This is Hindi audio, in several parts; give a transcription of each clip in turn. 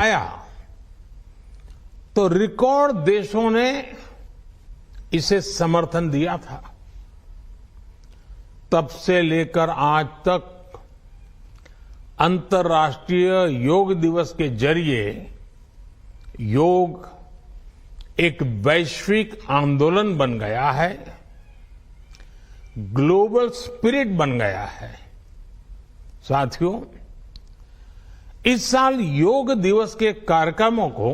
आया तो रिकॉर्ड देशों ने इसे समर्थन दिया था। तब से लेकर आज तक अंतर्राष्ट्रीय योग दिवस के जरिए योग एक वैश्विक आंदोलन बन गया है, ग्लोबल स्पिरिट बन गया है। साथियों, इस साल योग दिवस के कार्यक्रमों को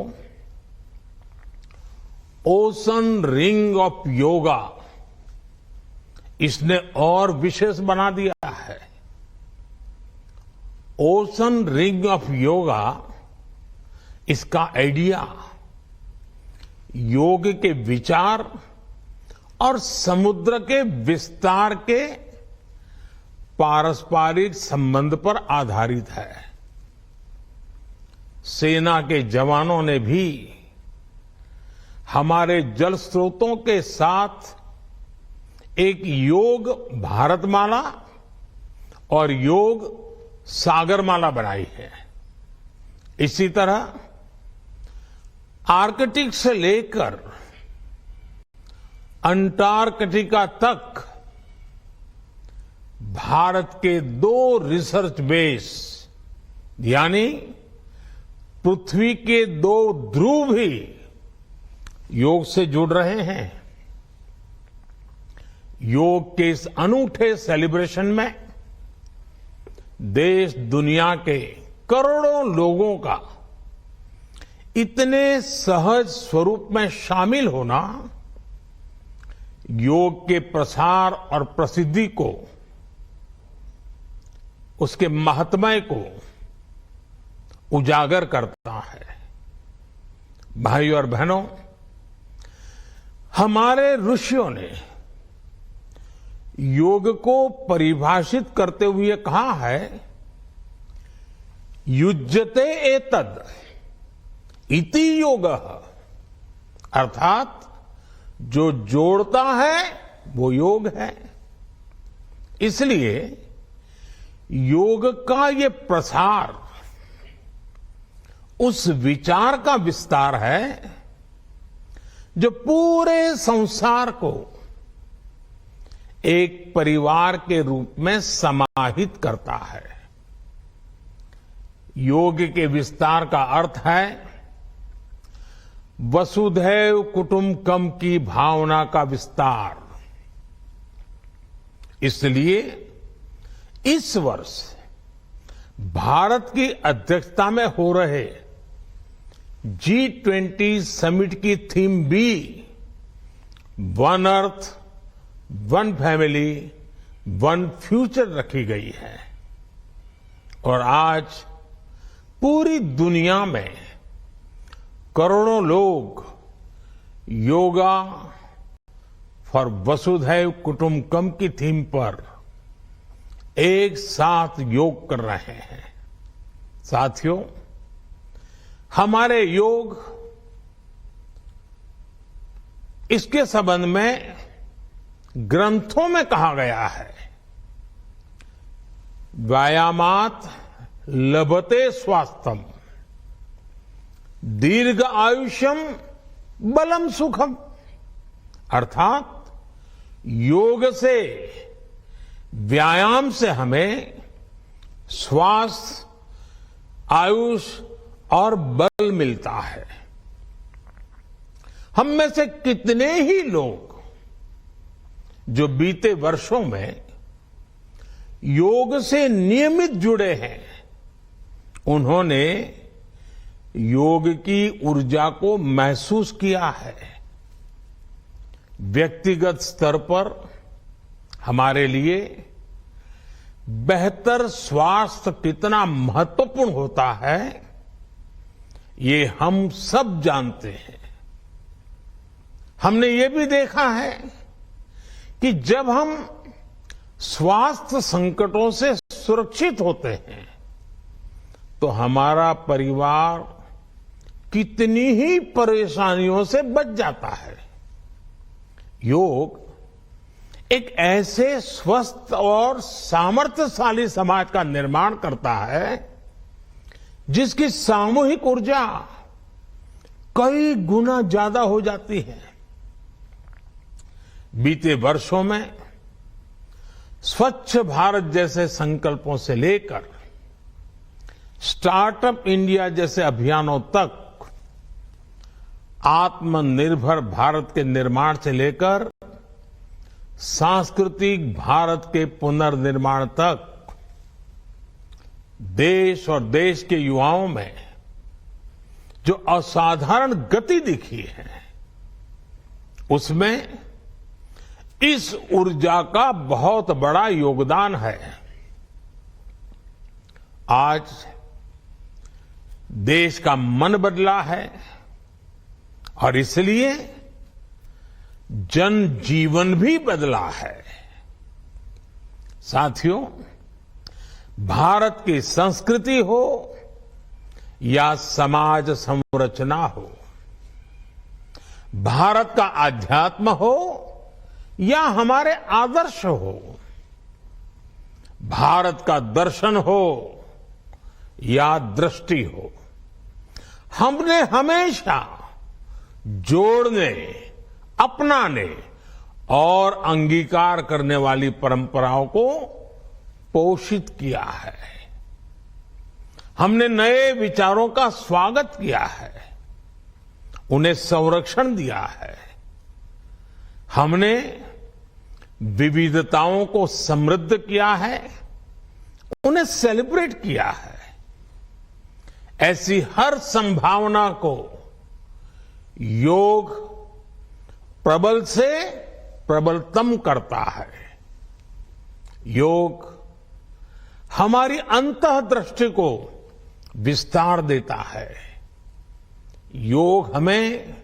ओशन रिंग ऑफ योगा इसने और विशेष बना दिया है। ओशन रिंग ऑफ योगा, इसका आइडिया योग के विचार और समुद्र के विस्तार के पारस्परिक संबंध पर आधारित है। सेना के जवानों ने भी हमारे जल स्रोतों के साथ एक योग भारतमाला और योग सागरमाला बनाई है। इसी तरह आर्कटिक से लेकर अंटार्कटिका तक भारत के 2 रिसर्च बेस यानी पृथ्वी के 2 ध्रुव भी योग से जुड़ रहे हैं। योग के इस अनूठे सेलिब्रेशन में देश दुनिया के करोड़ों लोगों का इतने सहज स्वरूप में शामिल होना योग के प्रसार और प्रसिद्धि को, उसके महात्म्य को उजागर करता है। भाइयों और बहनों, हमारे ऋषियों ने योग को परिभाषित करते हुए कहा है, युज्यते एतद इति योगः, अर्थात जो जोड़ता है वो योग है। इसलिए योग का ये प्रसार उस विचार का विस्तार है जो पूरे संसार को एक परिवार के रूप में समाहित करता है। योग के विस्तार का अर्थ है वसुधैव कुटुंबकम की भावना का विस्तार। इसलिए इस वर्ष भारत की अध्यक्षता में हो रहे G20 समिट की थीम भी one earth, one family, one future रखी गई है। और आज पूरी दुनिया में करोड़ों लोग योगा फॉर वसुधैव कुटुंबकम की थीम पर एक साथ योग कर रहे हैं। साथियों, हमारे योग इसके संबंध में ग्रंथों में कहा गया है, व्यायामात लभते स्वास्थ्यम दीर्घ आयुष्यम बलम सुखम, अर्थात योग से, व्यायाम से हमें स्वास्थ्य, आयुष और बल मिलता है। हम में से कितने ही लोग जो बीते वर्षों में योग से नियमित जुड़े हैं, उन्होंने योग की ऊर्जा को महसूस किया है। व्यक्तिगत स्तर पर हमारे लिए बेहतर स्वास्थ्य कितना महत्वपूर्ण होता है, ये हम सब जानते हैं। हमने ये भी देखा है कि जब हम स्वास्थ्य संकटों से सुरक्षित होते हैं तो हमारा परिवार कितनी ही परेशानियों से बच जाता है। योग एक ऐसे स्वस्थ और सामर्थ्यशाली समाज का निर्माण करता है जिसकी सामूहिक ऊर्जा कई गुना ज्यादा हो जाती है। बीते वर्षों में स्वच्छ भारत जैसे संकल्पों से लेकर स्टार्टअप इंडिया जैसे अभियानों तक, आत्मनिर्भर भारत के निर्माण से लेकर सांस्कृतिक भारत के पुनर्निर्माण तक देश और देश के युवाओं में जो असाधारण गति दिखी है, उसमें इस ऊर्जा का बहुत बड़ा योगदान है। आज देश का मन बदला है और इसलिए जनजीवन भी बदला है। साथियों, भारत की संस्कृति हो या समाज संरचना हो, भारत का आध्यात्म हो या हमारे आदर्श हो, भारत का दर्शन हो या दृष्टि हो, हमने हमेशा जोड़ने, अपनाने और अंगीकार करने वाली परंपराओं को पोषित किया है। हमने नए विचारों का स्वागत किया है, उन्हें संरक्षण दिया है। हमने विविधताओं को समृद्ध किया है, उन्हें सेलिब्रेट किया है। ऐसी हर संभावना को योग प्रबल से प्रबलतम करता है। योग हमारी अंतःदृष्टि को विस्तार देता है। योग हमें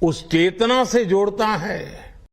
उस चेतना से जोड़ता है